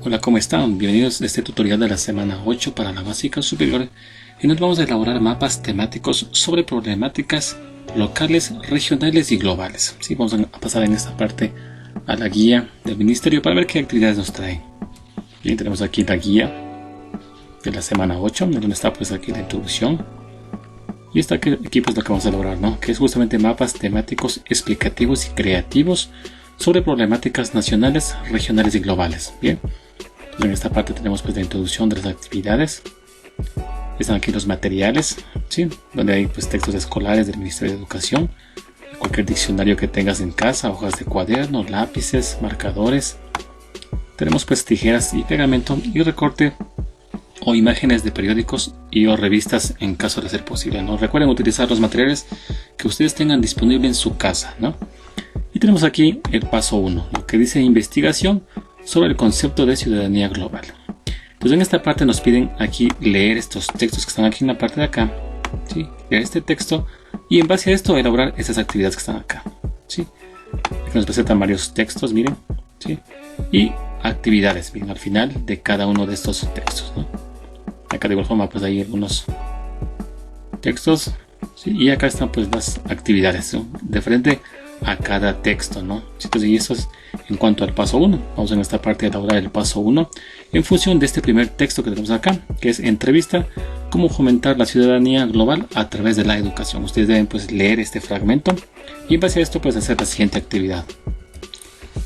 Hola, ¿cómo están? Bienvenidos a este tutorial de la semana 8 para la básica superior, y nos vamos a elaborar mapas temáticos sobre problemáticas locales, regionales y globales. Sí, vamos a pasar en esta parte a la guía del ministerio para ver qué actividades nos trae. Bien, tenemos aquí la guía de la semana 8, donde está pues aquí la introducción. Y esta aquí pues lo que vamos a elaborar, ¿no? Que es justamente mapas temáticos explicativos y creativos sobre problemáticas nacionales, regionales y globales. Bien. En esta parte tenemos pues la introducción de las actividades. Están aquí los materiales, ¿sí? Donde hay pues textos escolares del Ministerio de Educación, cualquier diccionario que tengas en casa, hojas de cuaderno, lápices, marcadores. Tenemos pues tijeras y pegamento y recorte o imágenes de periódicos y o revistas en caso de ser posible, ¿no? Recuerden utilizar los materiales que ustedes tengan disponible en su casa, ¿no? Y tenemos aquí el paso 1, lo que dice investigación sobre el concepto de ciudadanía global. Entonces en esta parte nos piden aquí leer estos textos que están aquí en la parte de acá, ¿sí? Leer este texto y en base a esto elaborar estas actividades que están acá, ¿sí? Aquí nos presentan varios textos, miren, ¿sí? Y actividades, bien, al final de cada uno de estos textos, ¿no? Acá de igual forma pues hay algunos textos, ¿sí? Y acá están pues las actividades, ¿no? De frente a cada texto, ¿no? Entonces, y eso es en cuanto al paso 1. Vamos en esta parte a elaborar el paso 1 en función de este primer texto que tenemos acá, que es entrevista, cómo fomentar la ciudadanía global a través de la educación. Ustedes deben pues leer este fragmento y en base a esto pues hacer la siguiente actividad.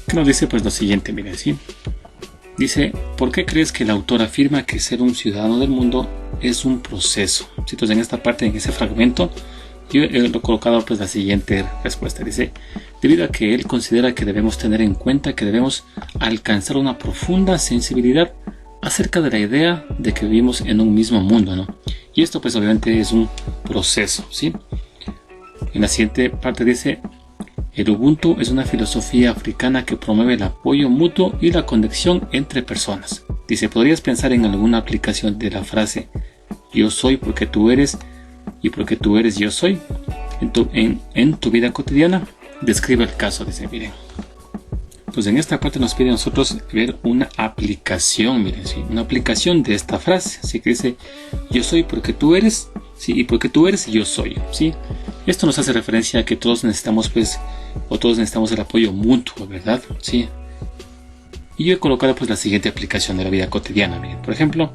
¿Qué nos dice? Pues lo siguiente, miren, ¿sí? Dice, ¿por qué crees que el autor afirma que ser un ciudadano del mundo es un proceso? Entonces en esta parte, en ese fragmento, yo he colocado pues la siguiente respuesta. Dice, debido a que él considera que debemos tener en cuenta que debemos alcanzar una profunda sensibilidad acerca de la idea de que vivimos en un mismo mundo, ¿no? Y esto pues obviamente es un proceso, ¿sí? En la siguiente parte dice, el Ubuntu es una filosofía africana que promueve el apoyo mutuo y la conexión entre personas. Dice, ¿podrías pensar en alguna aplicación de la frase yo soy porque tú eres y porque tú eres yo soy en tu vida cotidiana? Describe el caso, dice, miren. Pues en esta parte nos pide a nosotros ver una aplicación, miren, ¿sí? Una aplicación de esta frase, así que dice, yo soy porque tú eres, ¿sí? Y porque tú eres, yo soy, ¿sí? Esto nos hace referencia a que todos necesitamos, pues, o todos necesitamos el apoyo mutuo, ¿verdad? Sí. Y yo he colocado, pues, la siguiente aplicación de la vida cotidiana, miren. Por ejemplo,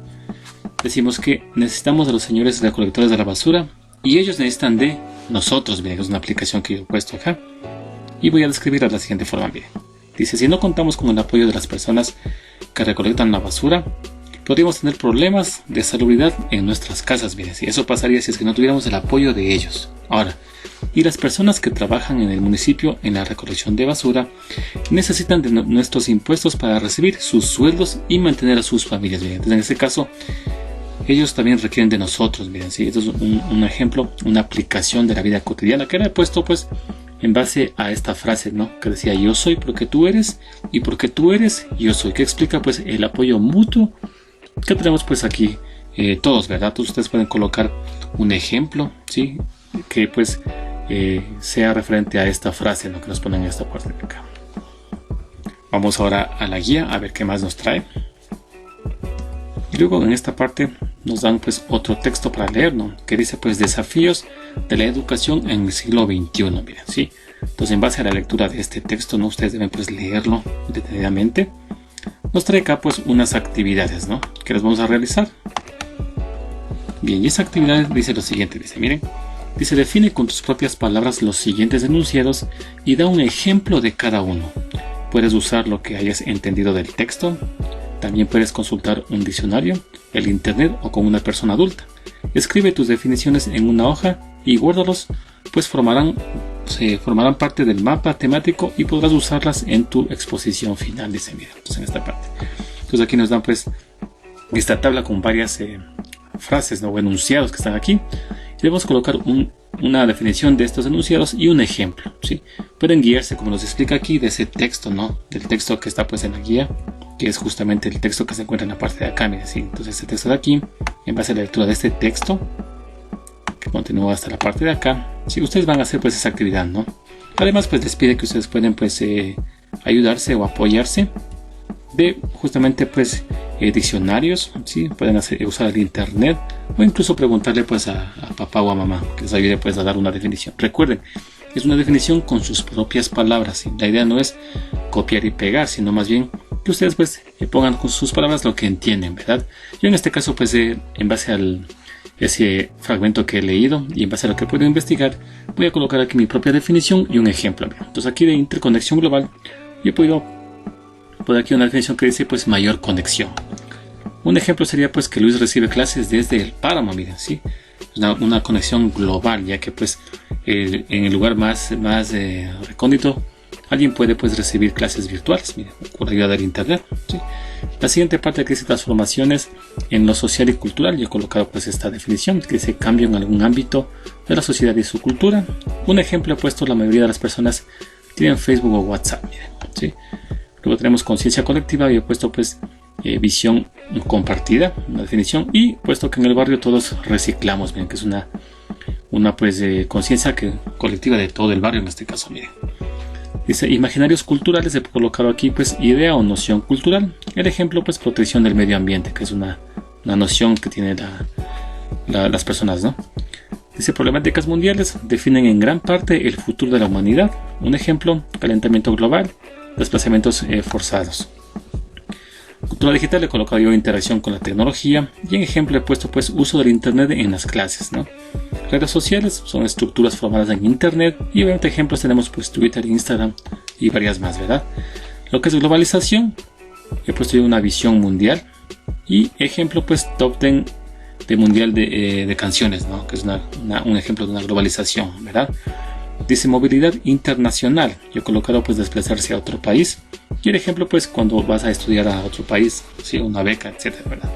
decimos que necesitamos de los señores recolectores de la basura y ellos necesitan de nosotros, miren, es una aplicación que yo he puesto acá. Y voy a describirla de la siguiente forma, miren. Dice, si no contamos con el apoyo de las personas que recolectan la basura, podríamos tener problemas de salubridad en nuestras casas, miren. Si eso pasaría si es que no tuviéramos el apoyo de ellos. Ahora, y las personas que trabajan en el municipio en la recolección de basura necesitan de nuestros impuestos para recibir sus sueldos y mantener a sus familias, miren. Entonces, en este caso, ellos también requieren de nosotros, miren, ¿sí? Esto es un ejemplo, una aplicación de la vida cotidiana que le he puesto pues en base a esta frase, ¿no? Que decía yo soy porque tú eres y porque tú eres yo soy, que explica pues el apoyo mutuo que tenemos pues aquí todos, ¿verdad? Ustedes pueden colocar un ejemplo, ¿sí? Que pues sea referente a esta frase, ¿no? Que nos ponen en esta parte de acá. Vamos ahora a la guía a ver qué más nos trae. Y luego en esta parte nos dan pues otro texto para leer, ¿no? Que dice pues desafíos de la educación en el siglo XXI, miren, ¿sí? Entonces en base a la lectura de este texto, ¿no? Ustedes deben pues leerlo detenidamente. Nos trae acá pues unas actividades, ¿no? Que las vamos a realizar. Bien, y esa actividad dice lo siguiente, dice, miren. Dice, define con tus propias palabras los siguientes enunciados y da un ejemplo de cada uno. Puedes usar lo que hayas entendido del texto. También puedes consultar un diccionario, el internet o con una persona adulta. Escribe tus definiciones en una hoja y guárdalos, pues formarán parte del mapa temático y podrás usarlas en tu exposición final, dice, mira, entonces en esta parte. Entonces aquí nos dan pues esta tabla con varias frases, ¿no? O enunciados que están aquí. Y debemos colocar una definición de estos enunciados y un ejemplo, ¿sí? Pueden guiarse, como nos explica aquí, de ese texto, ¿no? Del texto que está pues en la guía, que es justamente el texto que se encuentra en la parte de acá, miren, ¿sí? Entonces este texto de aquí, en base a la lectura de este texto, que continúa hasta la parte de acá, ¿sí? Ustedes van a hacer pues esa actividad, ¿no? Además pues les pide que ustedes pueden pues ayudarse o apoyarse de justamente pues diccionarios, ¿sí? Pueden usar el internet o incluso preguntarle pues a papá o a mamá que les ayude pues a dar una definición. Recuerden, es una definición con sus propias palabras, ¿sí? La idea no es copiar y pegar, sino más bien que ustedes pues pongan con sus palabras lo que entienden, ¿verdad? Yo en este caso pues en base al ese fragmento que he leído y en base a lo que puedo investigar, voy a colocar aquí mi propia definición y un ejemplo. Entonces aquí de interconexión global yo he podido poner aquí una definición que dice pues mayor conexión. Un ejemplo sería pues que Luis recibe clases desde el páramo, miren, ¿sí? Una conexión global, ya que pues en el lugar más recóndito alguien puede pues recibir clases virtuales, miren, con la ayuda del internet, ¿sí? La siguiente parte que dice transformaciones en lo social y cultural, yo he colocado pues esta definición que dice cambio en algún ámbito de la sociedad y su cultura. Un ejemplo he puesto, la mayoría de las personas tienen Facebook o WhatsApp, miren, ¿sí? Luego tenemos conciencia colectiva y he puesto pues visión compartida, una definición, y puesto que en el barrio todos reciclamos, miren, que es una pues conciencia colectiva de todo el barrio en este caso, miren. Dice imaginarios culturales, he colocado aquí pues idea o noción cultural. El ejemplo pues protección del medio ambiente, que es una noción que tienen las personas, ¿no? Dice problemáticas mundiales, definen en gran parte el futuro de la humanidad. Un ejemplo, calentamiento global, desplazamientos forzados. Cultura digital, he colocado yo interacción con la tecnología, y en ejemplo he puesto pues uso del internet en las clases, ¿no? Redes sociales son estructuras formadas en internet, y obviamente ejemplos tenemos pues Twitter, Instagram y varias más, ¿verdad? Lo que es globalización, he puesto yo una visión mundial, y ejemplo pues top 10 de mundial de canciones, ¿no? Que es un ejemplo de una globalización, ¿verdad? Dice movilidad internacional, yo he colocado pues desplazarse a otro país, y el ejemplo pues cuando vas a estudiar a otro país, ¿sí? Una beca, etcétera, ¿verdad?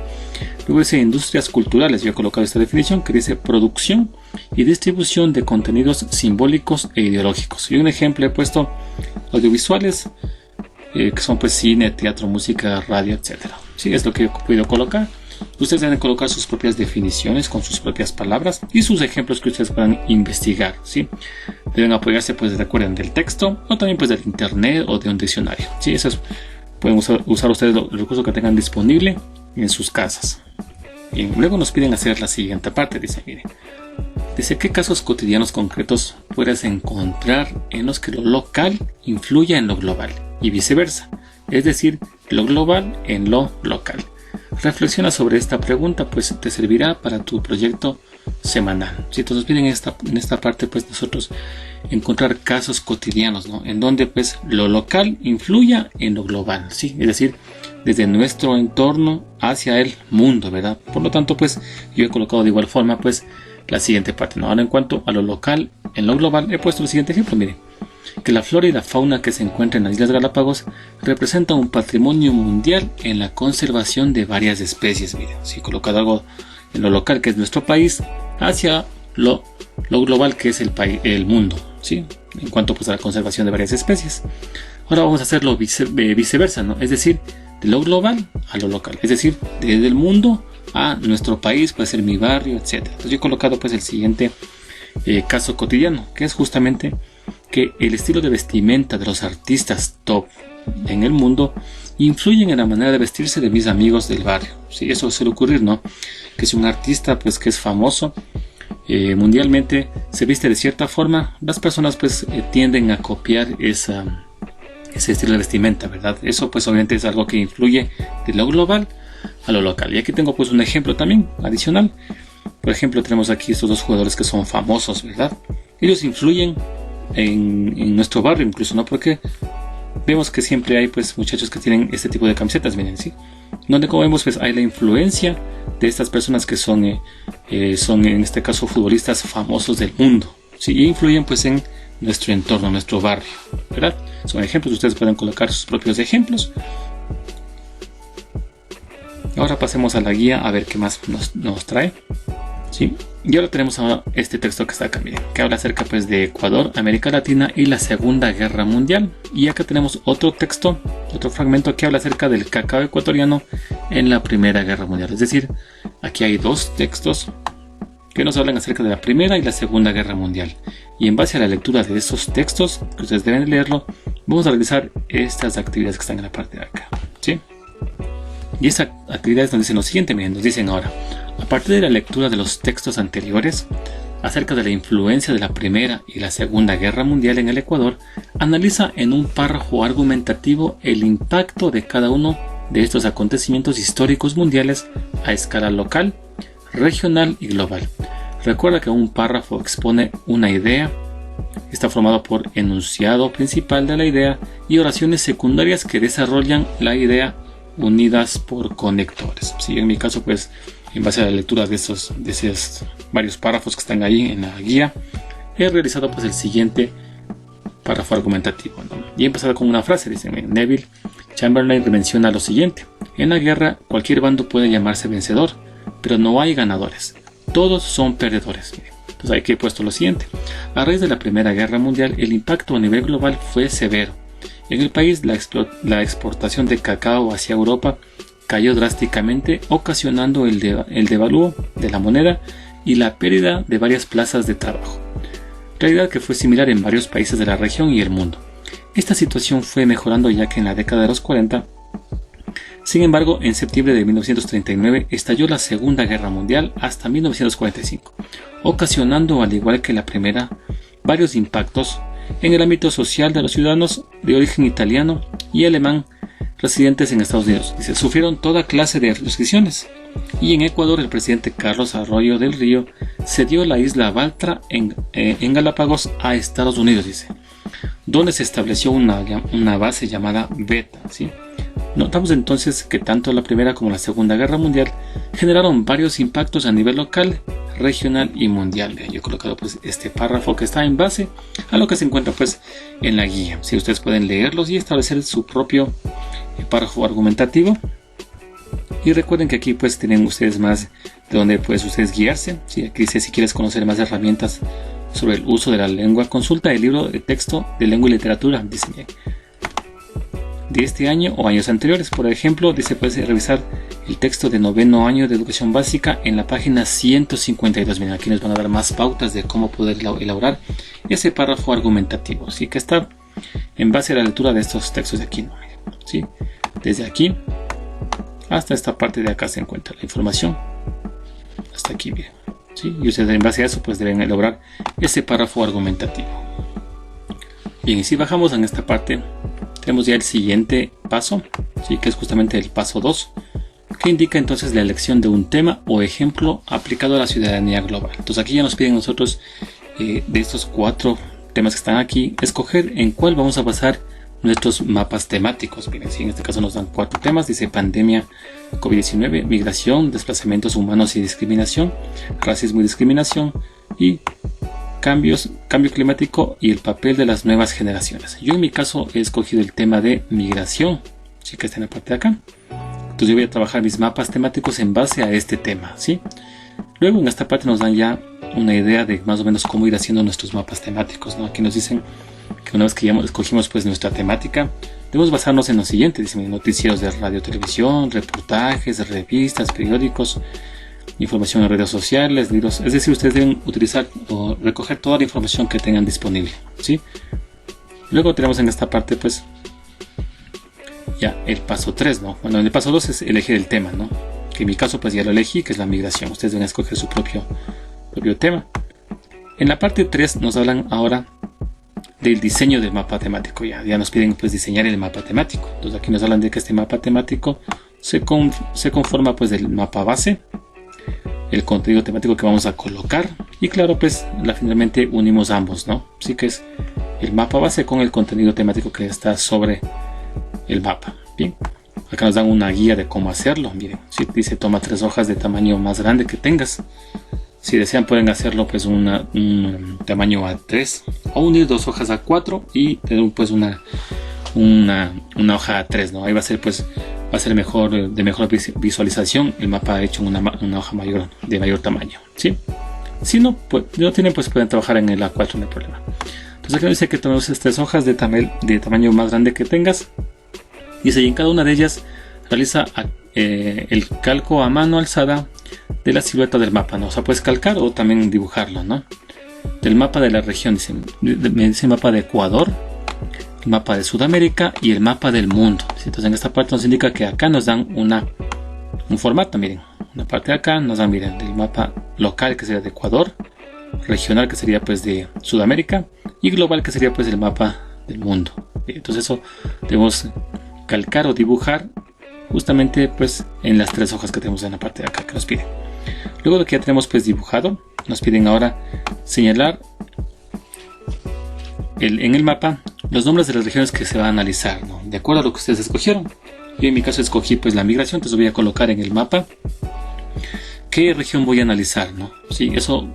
Luego dice industrias culturales, yo he colocado esta definición que dice producción y distribución de contenidos simbólicos e ideológicos, y un ejemplo he puesto audiovisuales, que son pues cine, teatro, música, radio, etcétera. Sí, es lo que he podido colocar. Ustedes deben colocar sus propias definiciones con sus propias palabras y sus ejemplos que ustedes puedan investigar, ¿sí? Deben apoyarse, pues recuerden, del texto o también pues del internet o de un diccionario, ¿sí? Pueden usar ustedes los recursos que tengan disponible en sus casas. Y luego nos piden hacer la siguiente parte, dice, miren. Dice, ¿qué casos cotidianos concretos puedes encontrar en los que lo local influya en lo global y viceversa? Es decir, lo global en lo local. Reflexiona sobre esta pregunta, pues te servirá para tu proyecto semanal. Si entonces piden en esta parte, pues nosotros encontrar casos cotidianos, ¿no? En donde pues lo local influya en lo global, ¿sí? Es decir, desde nuestro entorno hacia el mundo, ¿verdad? Por lo tanto, pues yo he colocado de igual forma pues la siguiente parte, ¿no? Ahora en cuanto a lo local en lo global, he puesto el siguiente ejemplo, miren. Que la flora y la fauna que se encuentra en las Islas Galápagos representa un patrimonio mundial en la conservación de varias especies. Miren, si he colocado algo en lo local, que es nuestro país, hacia lo global, que es el mundo, ¿sí? En cuanto pues a la conservación de varias especies. Ahora vamos a hacerlo viceversa, ¿no? Es decir, de lo global a lo local, es decir, desde el mundo a nuestro país, puede ser mi barrio, etc. Entonces yo he colocado pues el siguiente caso cotidiano, que es justamente que el estilo de vestimenta de los artistas top en el mundo influyen en la manera de vestirse de mis amigos del barrio. Sí, eso suele ocurrir, ¿no? Que si un artista pues que es famoso mundialmente se viste de cierta forma, las personas pues tienden a copiar ese estilo de vestimenta, ¿verdad? Eso pues obviamente es algo que influye de lo global a lo local. Y aquí tengo pues un ejemplo también adicional. Por ejemplo, tenemos aquí estos dos jugadores que son famosos, ¿verdad? Ellos influyen en nuestro barrio incluso, ¿no? Porque vemos que siempre hay pues muchachos que tienen este tipo de camisetas, miren, ¿sí? Donde como vemos pues hay la influencia de estas personas que son en este caso futbolistas famosos del mundo, ¿sí? Y influyen pues en nuestro entorno, nuestro barrio, ¿verdad? Son ejemplos, ustedes pueden colocar sus propios ejemplos. Ahora pasemos a la guía a ver qué más nos trae, ¿sí? Y ahora tenemos este texto que está acá, miren, que habla acerca pues de Ecuador, América Latina y la Segunda Guerra Mundial. Y acá tenemos otro texto, otro fragmento que habla acerca del cacao ecuatoriano en la Primera Guerra Mundial. Es decir, aquí hay dos textos que nos hablan acerca de la Primera y la Segunda Guerra Mundial. Y en base a la lectura de estos textos, que ustedes deben leerlo, vamos a realizar estas actividades que están en la parte de acá, ¿sí? Y esas actividades nos dicen lo siguiente, miren, nos dicen ahora, a partir de la lectura de los textos anteriores acerca de la influencia de la Primera y la Segunda Guerra Mundial en el Ecuador, analiza en un párrafo argumentativo el impacto de cada uno de estos acontecimientos históricos mundiales a escala local, regional y global. Recuerda que un párrafo expone una idea, está formado por enunciado principal de la idea y oraciones secundarias que desarrollan la idea unidas por conectores. Sí, en mi caso, pues, en base a la lectura de esos varios párrafos que están ahí en la guía, he realizado pues el siguiente párrafo argumentativo, ¿no? Y he empezado con una frase, dice Neville Chamberlain menciona lo siguiente: en la guerra cualquier bando puede llamarse vencedor, pero no hay ganadores, todos son perdedores. Entonces aquí he puesto lo siguiente: a raíz de la Primera Guerra Mundial el impacto a nivel global fue severo. En el país la exportación de cacao hacia Europa cayó drásticamente, ocasionando el devalúo de la moneda y la pérdida de varias plazas de trabajo, realidad que fue similar en varios países de la región y el mundo. Esta situación fue mejorando ya que en la década de los 40, sin embargo, en septiembre de 1939 estalló la Segunda Guerra Mundial hasta 1945, ocasionando, al igual que la primera, varios impactos en el ámbito social de los ciudadanos de origen italiano y alemán residentes en Estados Unidos. Dice, sufrieron toda clase de restricciones, y en Ecuador el presidente Carlos Arroyo del Río cedió la isla Baltra en Galápagos a Estados Unidos, dice, donde se estableció una base llamada Beta, ¿sí? Notamos entonces que tanto la Primera como la Segunda Guerra Mundial generaron varios impactos a nivel local, regional y mundial. Yo he colocado pues este párrafo que está en base a lo que se encuentra pues en la guía. Si ustedes pueden leerlos y establecer su propio párrafo argumentativo. Y recuerden que aquí pues tienen ustedes más de donde pues ustedes guiarse. ¿Sí? Aquí dice, si quieres conocer más herramientas sobre el uso de la lengua, consulta el libro de texto de lengua y literatura, dice bien, de este año o años anteriores. Por ejemplo, dice, puedes revisar el texto de noveno año de educación básica en la página 152. Miren, aquí nos van a dar más pautas de cómo poder elaborar ese párrafo argumentativo. Así que está en base a la lectura de estos textos de aquí, ¿no? ¿Sí? Desde aquí hasta esta parte de acá se encuentra la información. Hasta aquí, bien. ¿Sí? Y ustedes en base a eso pues deben elaborar ese párrafo argumentativo. Bien, y si bajamos en esta parte, tenemos ya el siguiente paso, ¿sí? Que es justamente el paso 2, que indica entonces la elección de un tema o ejemplo aplicado a la ciudadanía global. Entonces aquí ya nos piden nosotros de estos 4 temas que están aquí, escoger en cuál vamos a basar nuestros mapas temáticos. Miren, si en este caso nos dan 4 temas, dice pandemia, COVID-19, migración, desplazamientos humanos y discriminación, racismo y discriminación, y cambio climático y el papel de las nuevas generaciones. Yo en mi caso he escogido el tema de migración, sí, que está en la parte de acá. Entonces yo voy a trabajar mis mapas temáticos en base a este tema, ¿sí? Luego en esta parte nos dan ya una idea de más o menos cómo ir haciendo nuestros mapas temáticos, ¿no? Aquí nos dicen que una vez que ya escogimos pues nuestra temática, debemos basarnos en lo siguiente, dicen, noticieros de radio, televisión, reportajes, revistas, periódicos, información en redes sociales, libros. Es decir, ustedes deben utilizar o recoger toda la información que tengan disponible, ¿sí? Luego tenemos en esta parte pues ya el paso 3, ¿no? Bueno, en el paso 2 es elegir el tema, ¿no? Que en mi caso pues ya lo elegí, que es la migración. Ustedes deben escoger su propio tema. En la parte 3 nos hablan ahora del diseño del mapa temático. Ya nos piden pues diseñar el mapa temático. Entonces aquí nos hablan de que este mapa temático se conforma pues del mapa base, el contenido temático que vamos a colocar, y claro pues finalmente unimos ambos, ¿no? Así que es el mapa base con el contenido temático que está sobre el mapa. Bien, acá nos dan una guía de cómo hacerlo. Miren, si dice toma 3 hojas de tamaño más grande que tengas. Si desean pueden hacerlo pues un tamaño A3 o unir 2 hojas a 4 y tener pues una hoja A3, ¿no? Ahí va a ser mejor, de mejor visualización el mapa hecho en una hoja mayor, de mayor tamaño, ¿sí? Si no, pues, no tienen, pues pueden trabajar en el A4, no hay problema. Entonces aquí dice que tomemos 3 hojas de tamaño más grande que tengas. Dice, y en cada una de ellas realiza el calco a mano alzada de la silueta del mapa, ¿no? O sea, puedes calcar o también dibujarlo, ¿no? Del mapa de la región, me dice mapa de Ecuador, el mapa de Sudamérica y el mapa del mundo. Entonces en esta parte nos indica que acá nos dan una un formato, miren, una parte de acá nos dan, miren, del mapa local que sería de Ecuador, regional que sería pues de Sudamérica y global que sería pues el mapa del mundo. Entonces eso debemos calcar o dibujar justamente pues en las 3 hojas que tenemos en la parte de acá que nos piden. Luego de que ya tenemos pues dibujado, nos piden ahora señalar en el mapa los nombres de las regiones que se va a analizar, ¿no? De acuerdo a lo que ustedes escogieron. Yo en mi caso escogí pues la migración, entonces voy a colocar en el mapa qué región voy a analizar, ¿no? Sí, eso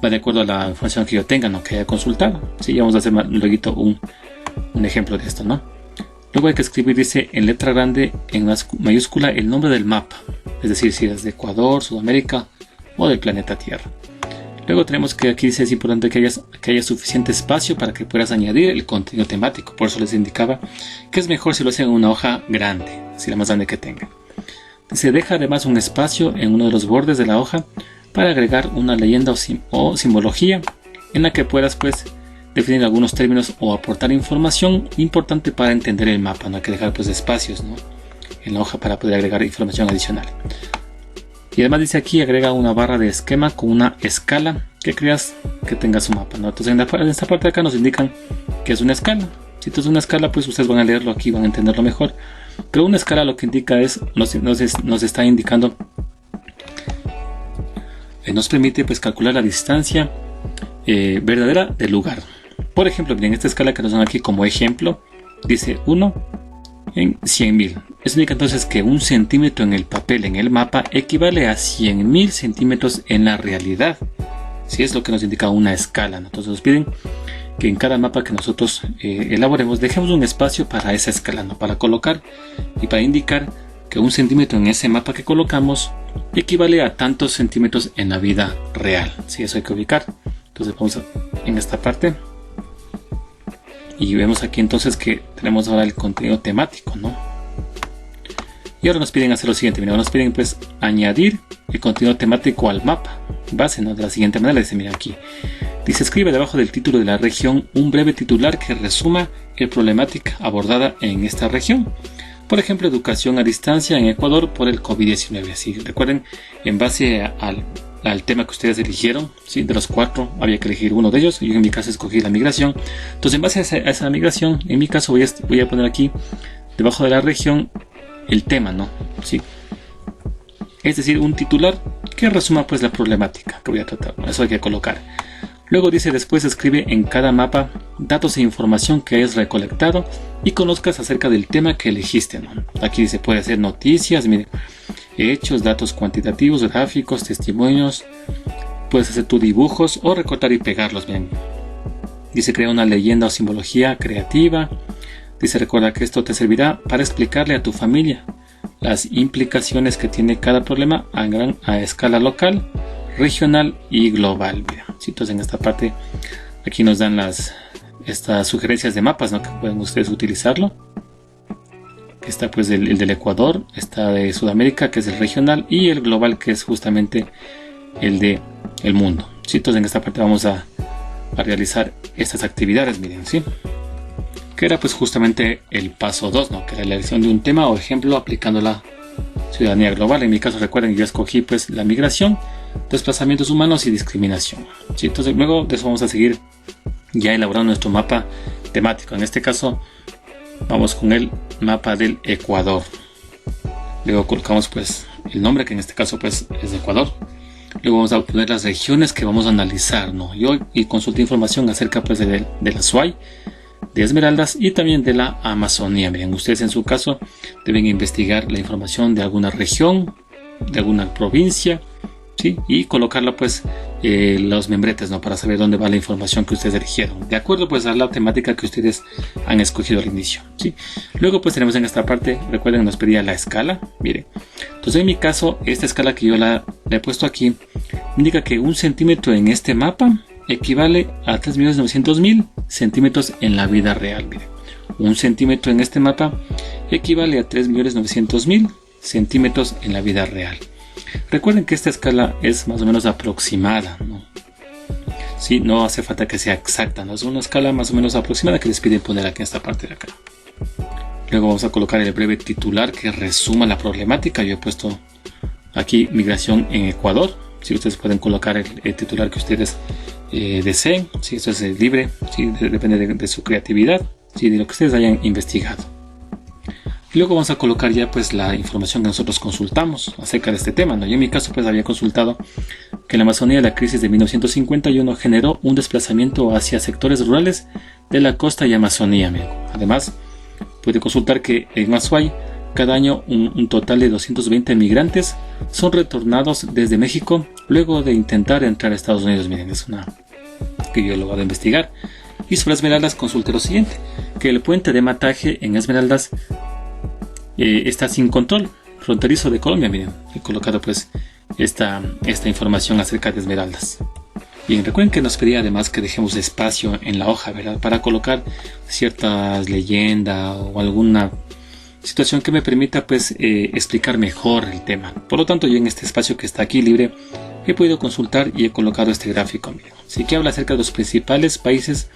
va de acuerdo a la información que yo tenga, ¿no? Que haya consultado. Sí, ya vamos a hacer luego un ejemplo de esto, ¿no? Luego hay que escribir, dice, en letra grande, en mayúscula, el nombre del mapa. Es decir, si es de Ecuador, Sudamérica o del planeta Tierra. Luego tenemos que aquí dice, es importante que haya suficiente espacio para que puedas añadir el contenido temático. Por eso les indicaba que es mejor si lo hacen en una hoja grande, si la más grande que tengan. Dice, deja además un espacio en uno de los bordes de la hoja para agregar una leyenda o simbología en la que puedas pues definir algunos términos o aportar información importante para entender el mapa. No hay que dejar pues espacios, ¿no?, en la hoja para poder agregar información adicional. Y además dice aquí, agrega una barra de esquema con una escala que creas que tenga su mapa, ¿no? Entonces en esta parte de acá nos indican que es una escala. Si esto es una escala, pues ustedes van a leerlo aquí, van a entenderlo mejor. Pero una escala lo que indica es, nos está indicando, nos permite pues calcular la distancia verdadera del lugar. Por ejemplo, miren, esta escala que nos dan aquí como ejemplo, dice 1 en 100.000. Eso indica entonces que 1 centímetro en el papel, en el mapa, equivale a 100.000 centímetros en la realidad. Si es lo que nos indica una escala, ¿no? Entonces nos piden que en cada mapa que nosotros elaboremos, dejemos un espacio para esa escala, ¿no?, para colocar y para indicar que 1 centímetro en ese mapa que colocamos equivale a tantos centímetros en la vida real. Sí, eso hay que ubicar. Entonces vamos en esta parte y vemos aquí entonces que tenemos ahora el contenido temático, ¿no? Y ahora nos piden hacer lo siguiente. Mira, nos piden pues añadir el contenido temático al mapa base, ¿no?, de la siguiente manera. Dice, mira aquí, dice, escribe debajo del título de la región un breve titular que resuma la problemática abordada en esta región. Por ejemplo, educación a distancia en Ecuador por el COVID-19. Así, recuerden, en base al tema que ustedes eligieron, ¿sí?, de los 4 había que elegir uno de ellos. Yo en mi caso escogí la migración. Entonces, en base a esa migración, en mi caso voy a poner aquí debajo de la región el tema, ¿no? Sí. Es decir, un titular que resuma pues la problemática que voy a tratar, ¿no? Eso hay que colocar. Luego dice, después escribe en cada mapa datos e información que hayas recolectado y conozcas acerca del tema que elegiste, ¿no? Aquí dice, puede ser noticias, miren, hechos, datos cuantitativos, gráficos, testimonios, puedes hacer tus dibujos o recortar y pegarlos, bien. Dice, crea una leyenda o simbología creativa. Dice, recuerda que esto te servirá para explicarle a tu familia las implicaciones que tiene cada problema a escala local, regional y global. Mira, ¿sí? Entonces en esta parte aquí nos dan estas sugerencias de mapas, ¿no?, que pueden ustedes utilizarlo. Está pues el del Ecuador, está de Sudamérica, que es el regional, y el global, que es justamente el de el mundo. ¿Sí? Entonces en esta parte vamos a realizar estas actividades, miren, ¿sí?, que era pues justamente el paso 2, ¿no?, que era la elección de un tema o ejemplo aplicando la ciudadanía global. En mi caso, recuerden que yo escogí pues la migración, desplazamientos humanos y discriminación. ¿Sí? Entonces luego de eso vamos a seguir ya elaborando nuestro mapa temático. En este caso vamos con el mapa del Ecuador. Luego colocamos pues el nombre, que en este caso pues es de Ecuador. Luego vamos a poner las regiones que vamos a analizar, ¿no? Yo consulté información acerca pues de la SUAY, de Esmeraldas y también de la Amazonía. Miren, ustedes en su caso deben investigar la información de alguna región, de alguna provincia, ¿sí?, y colocarla pues los membretes, ¿no?, para saber dónde va la información que ustedes eligieron, de acuerdo pues a la temática que ustedes han escogido al inicio, ¿sí? Luego pues tenemos en esta parte, recuerden, nos pedía la escala. Miren, entonces en mi caso esta escala que yo la he puesto aquí indica que 1 centímetro en este mapa equivale a 3.900.000 centímetros en la vida real. Miren, 1 centímetro en este mapa equivale a 3.900.000 centímetros en la vida real. Recuerden que esta escala es más o menos aproximada, ¿no? Sí, no hace falta que sea exacta, ¿no? Es una escala más o menos aproximada que les piden poner aquí en esta parte de acá. Luego vamos a colocar el breve titular que resuma la problemática. Yo he puesto aquí migración en Ecuador. Si ustedes pueden colocar el titular que ustedes deseen, si esto es libre, si depende de su creatividad, si de lo que ustedes hayan investigado. Y luego vamos a colocar ya pues la información que nosotros consultamos acerca de este tema, ¿no? Yo en mi caso pues había consultado que en la Amazonía la crisis de 1951 generó un desplazamiento hacia sectores rurales de la costa y Amazonía, amigo. Además, puede consultar que en Azuay cada año un total de 220 migrantes son retornados desde México luego de intentar entrar a Estados Unidos. Miren, es una que yo lo voy a investigar. Y sobre Esmeraldas consulté lo siguiente, que el puente de Mataje en Esmeraldas está sin control fronterizo de Colombia. Miren, he colocado pues esta información acerca de Esmeraldas. Bien, recuerden que nos pedía además que dejemos espacio en la hoja, ¿verdad?, para colocar ciertas leyendas o alguna situación que me permita pues explicar mejor el tema. Por lo tanto, yo en este espacio que está aquí libre he podido consultar y he colocado este gráfico. Miren, sí, que habla acerca de los principales países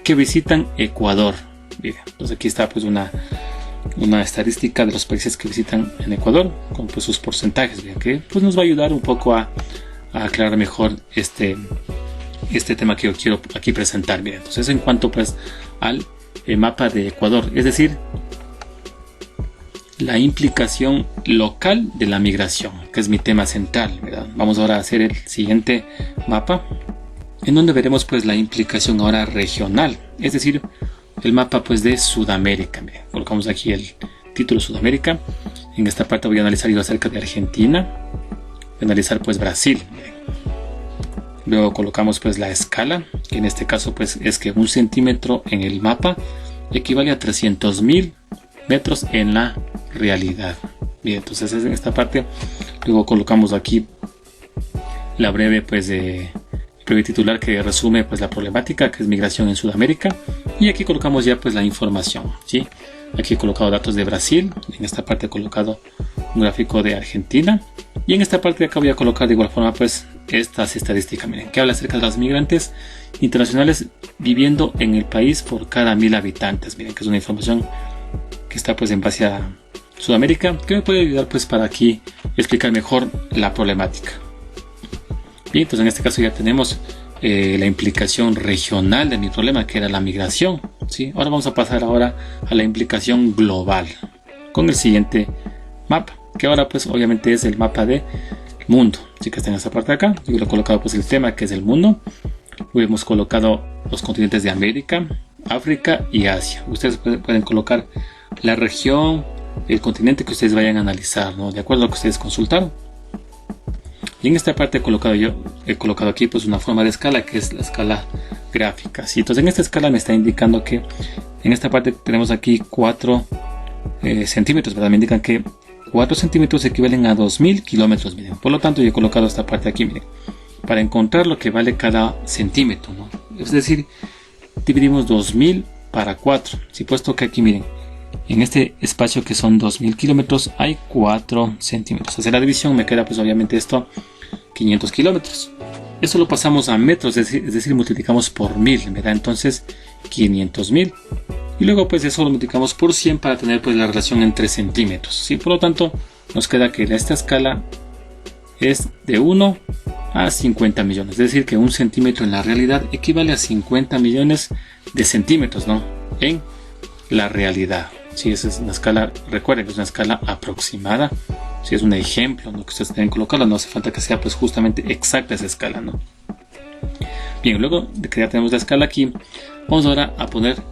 que visitan Ecuador. Miren, entonces aquí está pues una estadística de los países que visitan en Ecuador con pues sus porcentajes, ¿bien? Que pues nos va a ayudar un poco a aclarar mejor este tema que yo quiero aquí presentar. Bien, entonces en cuanto pues al mapa de Ecuador, es decir, la implicación local de la migración, que es mi tema central, ¿verdad? Vamos ahora a hacer el siguiente mapa, en donde veremos pues la implicación ahora regional, es decir, el mapa pues de Sudamérica. Bien, colocamos aquí el título Sudamérica. En esta parte voy a analizar yo acerca de Argentina, voy a analizar pues Brasil. Bien. Luego colocamos pues la escala, que en este caso pues es que 1 centímetro en el mapa equivale a 300.000 metros en la realidad. Bien, entonces en esta parte luego colocamos aquí la breve pues breve titular que resume pues la problemática, que es migración en Sudamérica, y aquí colocamos ya pues la información, ¿sí? Aquí he colocado datos de Brasil, en esta parte he colocado un gráfico de Argentina, y en esta parte de acá voy a colocar de igual forma pues estas estadísticas, miren, que habla acerca de los migrantes internacionales viviendo en el país por cada 1000 habitantes. Miren, que es una información que está pues en base a Sudamérica, que me puede ayudar pues para aquí explicar mejor la problemática. Bien, pues en este caso ya tenemos la implicación regional de mi problema, que era la migración, ¿sí? Ahora vamos a pasar ahora a la implicación global con el siguiente mapa, que ahora pues obviamente es el mapa del mundo, así que está en esta parte de acá. Yo lo he colocado pues el tema, que es el mundo. Luego hemos colocado los continentes de América, África y Asia. Ustedes pueden colocar la región, el continente que ustedes vayan a analizar, ¿no?, de acuerdo a lo que ustedes consultaron. Y en esta parte he colocado aquí pues una forma de escala, que es la escala gráfica, ¿sí? Entonces en esta escala me está indicando que en esta parte tenemos aquí 4 centímetros, ¿verdad? Me indican que 4 centímetros equivalen a 2000 kilómetros, miren. Por lo tanto yo he colocado esta parte aquí, miren, para encontrar lo que vale cada centímetro, ¿no? Es decir, dividimos 2000 para 4, ¿sí? Puesto que aquí, miren, en este espacio que son 2000 kilómetros hay 4 centímetros. Hacer la división me queda pues obviamente esto 500 kilómetros. Eso lo pasamos a metros, es decir, multiplicamos por 1000, me da entonces 500.000. Y luego pues eso lo multiplicamos por 100 para tener pues la relación entre centímetros, ¿sí? Por lo tanto nos queda que esta escala es de 1 a 50 millones. Es decir, que 1 centímetro en la realidad equivale a 50 millones de centímetros, ¿no?, en la realidad. Si esa es una escala, recuerden que es una escala aproximada, si es un ejemplo, ¿no?, que ustedes deben colocarlo, no hace falta que sea pues justamente exacta esa escala, ¿no? Bien, luego de que ya tenemos la escala aquí, vamos ahora a poner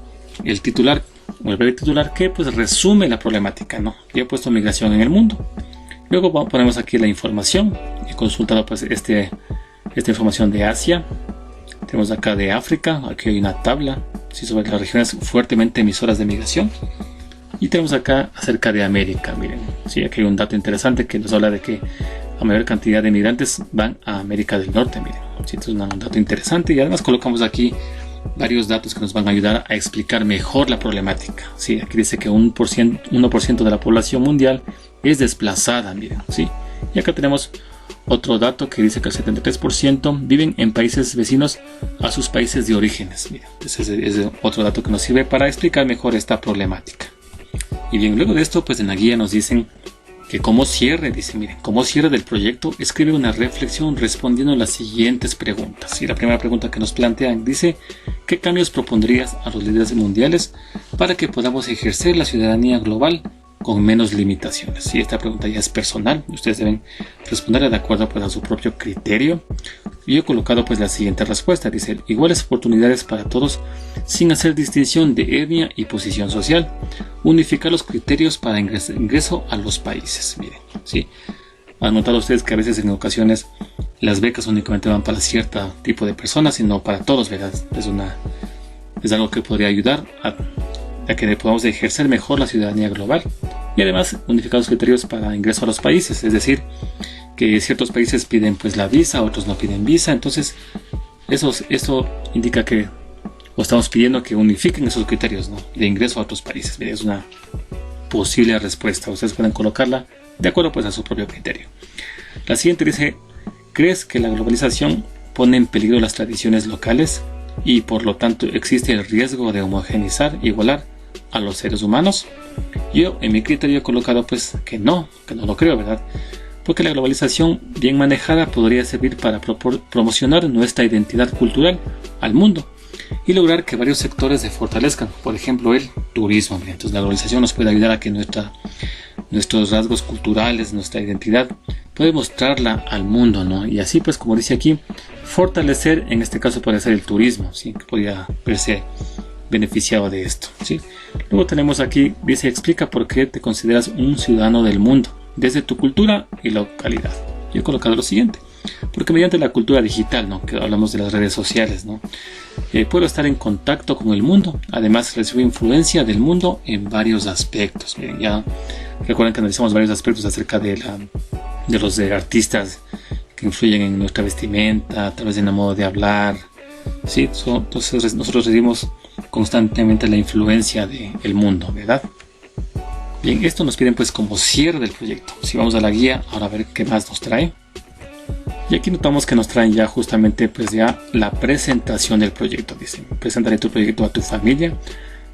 el titular, o el breve titular, que pues resume la problemática, ¿no? Yo he puesto migración en el mundo. Luego ponemos aquí la información. He consultado pues esta información de Asia. Tenemos acá de África, aquí hay una tabla, ¿sí?, sobre las regiones fuertemente emisoras de migración. Y tenemos acá acerca de América, miren, sí, aquí hay un dato interesante que nos habla de que la mayor cantidad de migrantes van a América del Norte, miren, sí, esto es un dato interesante. Y además colocamos aquí varios datos que nos van a ayudar a explicar mejor la problemática, sí. Aquí dice que 1% de la población mundial es desplazada, miren, sí. Y acá tenemos otro dato que dice que el 73% viven en países vecinos a sus países de orígenes. Miren, ese es otro dato que nos sirve para explicar mejor esta problemática. Y bien, luego de esto, pues en la guía nos dicen que como cierre, dice, miren, como cierre del proyecto, escribe una reflexión respondiendo las siguientes preguntas. Y la primera pregunta que nos plantean dice, ¿qué cambios propondrías a los líderes mundiales para que podamos ejercer la ciudadanía global con menos limitaciones? Y esta pregunta ya es personal, ustedes deben responderla de acuerdo pues a su propio criterio. Y yo he colocado pues la siguiente respuesta, dice, iguales oportunidades para todos sin hacer distinción de etnia y posición social, unificar los criterios para ingreso a los países. Miren, ¿sí? Han notado ustedes que a veces en ocasiones las becas únicamente van para cierto tipo de personas y no para todos, ¿verdad? Es algo que podría ayudar a que podamos ejercer mejor la ciudadanía global y además unificar los criterios para ingreso a los países, es decir, que ciertos países piden pues la visa, otros no piden visa, entonces eso indica que estamos pidiendo que unifiquen esos criterios, ¿no?, de ingreso a otros países. Miren, es una posible respuesta, ustedes pueden colocarla de acuerdo pues a su propio criterio. La siguiente dice, ¿crees que la globalización pone en peligro las tradiciones locales y por lo tanto existe el riesgo de homogeneizar y igualar a los seres humanos? Yo en mi criterio he colocado pues que no lo creo, ¿verdad? Porque la globalización bien manejada podría servir para promocionar nuestra identidad cultural al mundo y lograr que varios sectores se fortalezcan, por ejemplo el turismo. Entonces la globalización nos puede ayudar a que nuestros rasgos culturales, nuestra identidad, puede mostrarla al mundo, ¿no? Y así pues, como dice aquí, fortalecer, en este caso puede ser el turismo, ¿sí?, que podría verse beneficiado de esto, ¿sí? Luego tenemos aquí, dice, explica por qué te consideras un ciudadano del mundo desde tu cultura y localidad. Yo he colocado lo siguiente, porque mediante la cultura digital, ¿no?, que hablamos de las redes sociales, ¿no?, puedo estar en contacto con el mundo, además recibo influencia del mundo en varios aspectos. Miren, ya recuerden que analizamos varios aspectos acerca de los artistas que influyen en nuestra vestimenta, a través de un modo de hablar, ¿sí? Entonces nosotros recibimos constantemente la influencia del mundo, ¿verdad? Bien, esto nos piden pues como cierre del proyecto. Si vamos a la guía, ahora a ver qué más nos trae. Y aquí notamos que nos traen ya justamente pues ya la presentación del proyecto. Dice, presentaré tu proyecto a tu familia.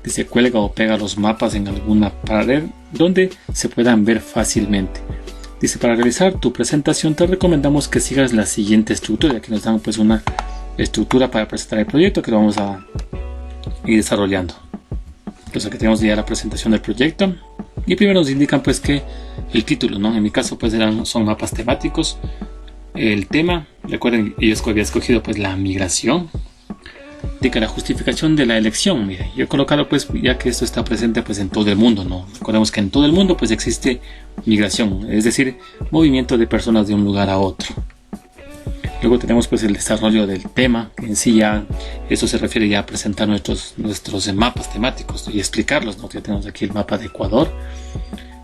Dice, cuelga o pega los mapas en alguna pared donde se puedan ver fácilmente. Dice, para realizar tu presentación te recomendamos que sigas la siguiente estructura. Aquí nos dan pues una estructura para presentar el proyecto que lo vamos a ir desarrollando. Entonces aquí tenemos ya la presentación del proyecto. Y primero nos indican pues que el título, ¿no? En mi caso pues son mapas temáticos. El tema, recuerden, yo había escogido pues la migración. Indica la justificación de la elección. Miren, yo he colocado pues, ya que esto está presente pues en todo el mundo, ¿no? Recordemos que en todo el mundo pues existe migración, es decir, movimiento de personas de un lugar a otro. Luego tenemos pues el desarrollo del tema, que en sí ya esto se refiere ya a presentar nuestros mapas temáticos y explicarlos, ¿no? Ya tenemos aquí el mapa de Ecuador,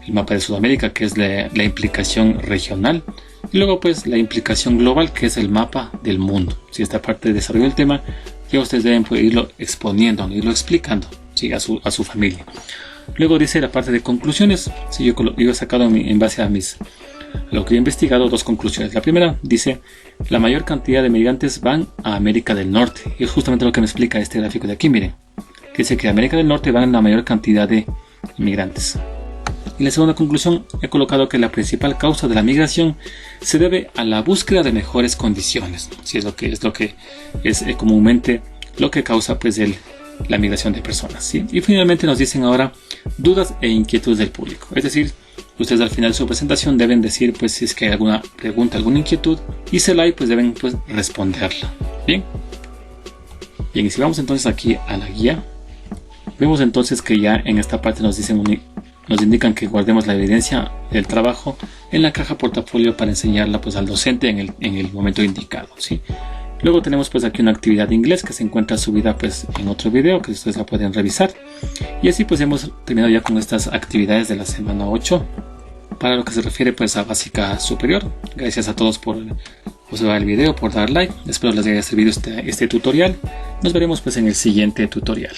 el mapa de Sudamérica, que es la implicación regional, y luego pues la implicación global, que es el mapa del mundo. Si esta parte de desarrollo del tema, ya ustedes deben pues, irlo exponiendo, irlo explicando, ¿sí?, a su familia. Luego dice la parte de conclusiones. Sí, yo he sacado en base a lo que he investigado, dos conclusiones. La primera dice, la mayor cantidad de migrantes van a América del Norte. Y es justamente lo que me explica este gráfico de aquí, miren. Que dice que a América del Norte van la mayor cantidad de inmigrantes. Y la segunda conclusión, he colocado que la principal causa de la migración se debe a la búsqueda de mejores condiciones. Sí, es lo que es comúnmente lo que causa pues la migración de personas, ¿sí? Y finalmente nos dicen ahora dudas e inquietudes del público. Es decir, ustedes al final de su presentación deben decir pues si es que hay alguna pregunta, alguna inquietud, y si la hay pues deben pues responderla. Bien, y si vamos entonces aquí a la guía, vemos entonces que ya en esta parte nos indican que guardemos la evidencia del trabajo en la caja portafolio para enseñarla pues al docente en el momento indicado, ¿sí? Luego tenemos pues aquí una actividad de inglés que se encuentra subida pues en otro video que ustedes la pueden revisar. Y así pues hemos terminado ya con estas actividades de la semana 8 para lo que se refiere pues a básica superior. Gracias a todos por observar el video, por dar like. Espero les haya servido este tutorial. Nos veremos pues en el siguiente tutorial.